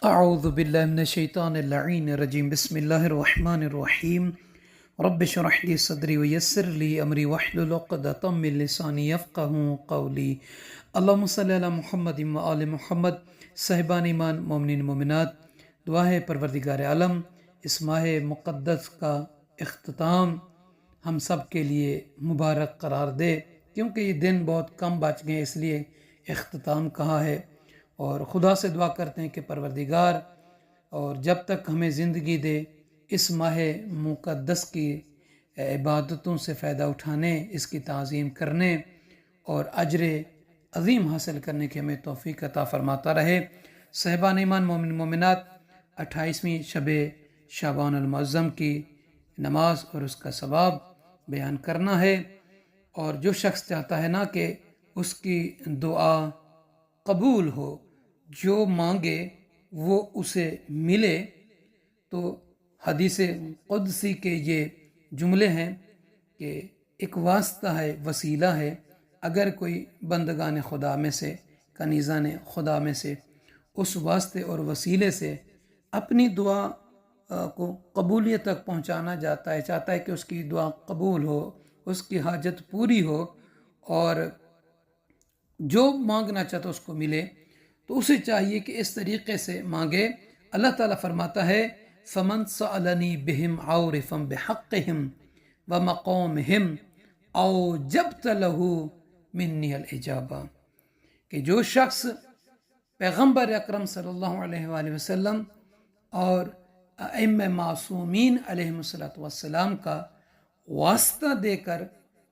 اعوذ باللہ من الشیطان اللعین الرجیم بسم اللہ الرحمن الرحیم رب اشرح لی صدری ویسر لی امری واحلل عقدۃ من لسانی یفقہوا قولی اللہم صلی علی محمد و آل محمد۔ صاحبان ایمان، مومنین مومنات، دعا ہے پروردگار عالم اس ماہ مقدس کا اختتام ہم سب کے لیے مبارک قرار دے، کیونکہ یہ دن بہت کم بچ گئے اس لیے اختتام کہا ہے، اور خدا سے دعا کرتے ہیں کہ پروردگار اور جب تک ہمیں زندگی دے اس ماہ مقدس کی عبادتوں سے فائدہ اٹھانے، اس کی تعظیم کرنے اور اجر عظیم حاصل کرنے کی ہمیں توفیق عطا فرماتا رہے۔ صاحبان ایمان، مومن مومنات، 28ویں شب شعبان المعظم کی نماز اور اس کا ثواب بیان کرنا ہے، اور جو شخص چاہتا ہے نا کہ اس کی دعا قبول ہو، جو مانگے وہ اسے ملے، تو حدیث قدسی کے یہ جملے ہیں کہ ایک واسطہ ہے، وسیلہ ہے، اگر کوئی بندگان خدا میں سے، کنیزان خدا میں سے اس واسطے اور وسیلے سے اپنی دعا کو قبولیت تک پہنچانا چاہتا ہے کہ اس کی دعا قبول ہو، اس کی حاجت پوری ہو اور جو مانگنا چاہتا اس کو ملے، تو اسے چاہیے کہ اس طریقے سے مانگے۔ اللہ تعالیٰ فرماتا ہے فَمَنْ سَأَلَنِي بِهِمْ عَوْرِفًا بِحَقِّهِمْ وَمَقَامِهِمْ أَوْجَبْتَ لَهُ مِنِّي الْإِجَابَةَ، کہ جو شخص پیغمبر اکرم صلی اللہ علیہ وآلہ وسلم اور ائمہ معصومین علیہم السلام کا واسطہ دے کر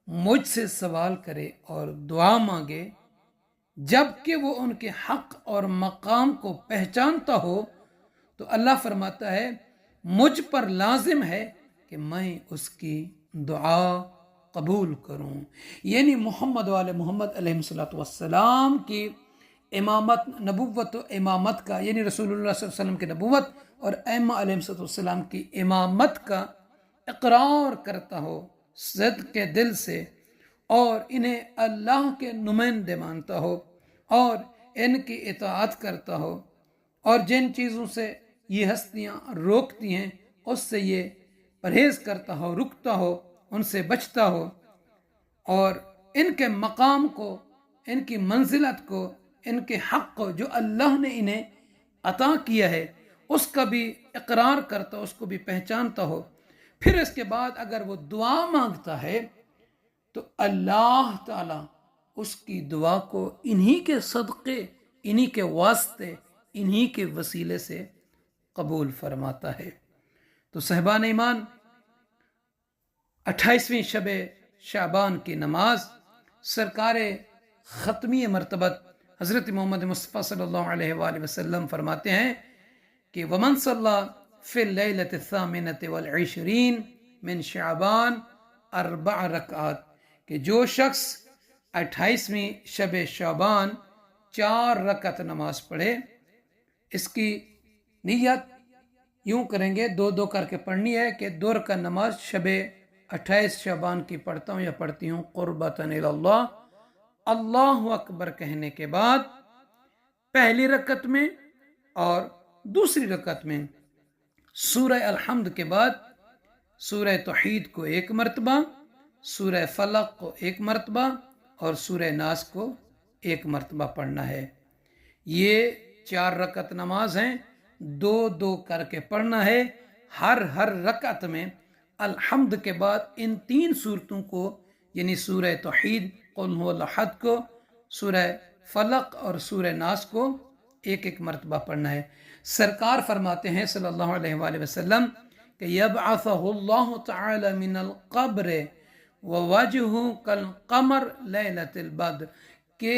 مجھ سے سوال کرے اور دعا مانگے، جب کہ وہ ان کے حق اور مقام کو پہچانتا ہو، تو اللہ فرماتا ہے مجھ پر لازم ہے کہ میں اس کی دعا قبول کروں۔ یعنی محمد وآل محمد علیہ السلام کی امامت، نبوت و امامت کا، یعنی رسول اللہ صلی اللہ علیہ وسلم کی نبوت اور ائمہ علیہ السلام کی امامت کا اقرار کرتا ہو صدق کے دل سے، اور انہیں اللہ کے نمائندے مانتا ہو اور ان کی اطاعت کرتا ہو، اور جن چیزوں سے یہ ہستیاں روکتی ہیں اس سے یہ پرہیز کرتا ہو، رکتا ہو، ان سے بچتا ہو، اور ان کے مقام کو، ان کی منزلت کو، ان کے حق کو جو اللہ نے انہیں عطا کیا ہے اس کا بھی اقرار کرتا ہو، اس کو بھی پہچانتا ہو، پھر اس کے بعد اگر وہ دعا مانگتا ہے تو اللہ تعالیٰ اس کی دعا کو انہی کے صدقے، انہی کے واسطے، انہی کے وسیلے سے قبول فرماتا ہے۔ تو صاحبان ایمان، 28ویں شب شعبان کی نماز سرکار ختمی مرتبت حضرت محمد مصطفیٰ صلی اللہ علیہ وآلہ وسلم فرماتے ہیں کہ وَمَنْ صَلَّى فِي اللَّيْلَةِ الثَّامِنَةِ وَالْعِشْرِينَ مِنْ شعبان 4 رکعات، کہ جو شخص 28ویں شب شعبان 4 رکعت نماز پڑھے، اس کی نیت یوں کریں گے، 2 کر کے پڑھنی ہے کہ 2 رکعت نماز شب 28 شعبان کی پڑھتا ہوں یا پڑھتی ہوں قربتاً اللہ، اللہ اکبر کہنے کے بعد پہلی رکعت میں اور دوسری رکعت میں سورہ الحمد کے بعد سورہ توحید کو 1 مرتبہ، سورہ فلق کو 1 مرتبہ اور سورہ ناس کو 1 مرتبہ پڑھنا ہے۔ یہ 4 رکعت نماز ہیں، 2 کر کے پڑھنا ہے۔ ہر رکعت میں الحمد کے بعد ان 3 سورتوں کو، یعنی سورہ توحید، قل هو الاحد کو، سورہ فلق اور سورہ ناس کو 1 مرتبہ پڑھنا ہے۔ سرکار فرماتے ہیں صلی اللہ علیہ وآلہ وسلم کہ یبعثہ اللہ تعالی من القبر ووجہہ کالقمر لیلۃ البدر، کہ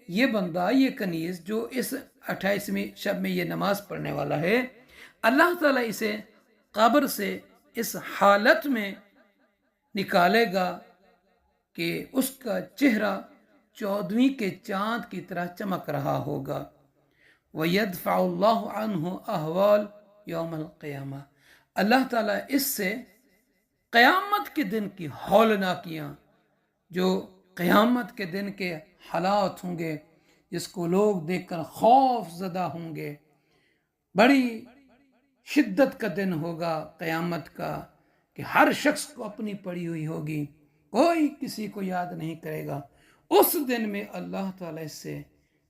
یہ بندہ، یہ کنیز جو اس 28ویں شب میں یہ نماز پڑھنے والا ہے، اللہ تعالیٰ اسے قبر سے اس حالت میں نکالے گا کہ اس کا چہرہ 14ویں کے چاند کی طرح چمک رہا ہوگا۔ وَيَدْفَعُ اللَّهُ عَنْهُ أَهْوَالَ يَوْمَ الْقِيَامَةِ، اللہ تعالیٰ اس سے قیامت کے دن کی ہولناکیاں، جو قیامت کے دن کے حالات ہوں گے جس کو لوگ دیکھ کر خوف زدہ ہوں گے، بڑی شدت کا دن ہوگا قیامت کا، کہ ہر شخص کو اپنی پڑی ہوئی ہوگی، کوئی کسی کو یاد نہیں کرے گا۔ اس دن میں اللہ تعالیٰ اس سے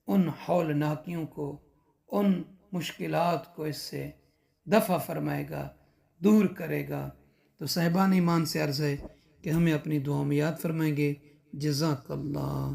ان ہولناکیوں کو، ان مشکلات کو اس سے دفع فرمائے گا، دور کرے گا۔ تو صاحبان ایمان سے عرض ہے کہ ہمیں اپنی دعاؤں میں یاد فرمائیں گے۔ جزاک اللہ۔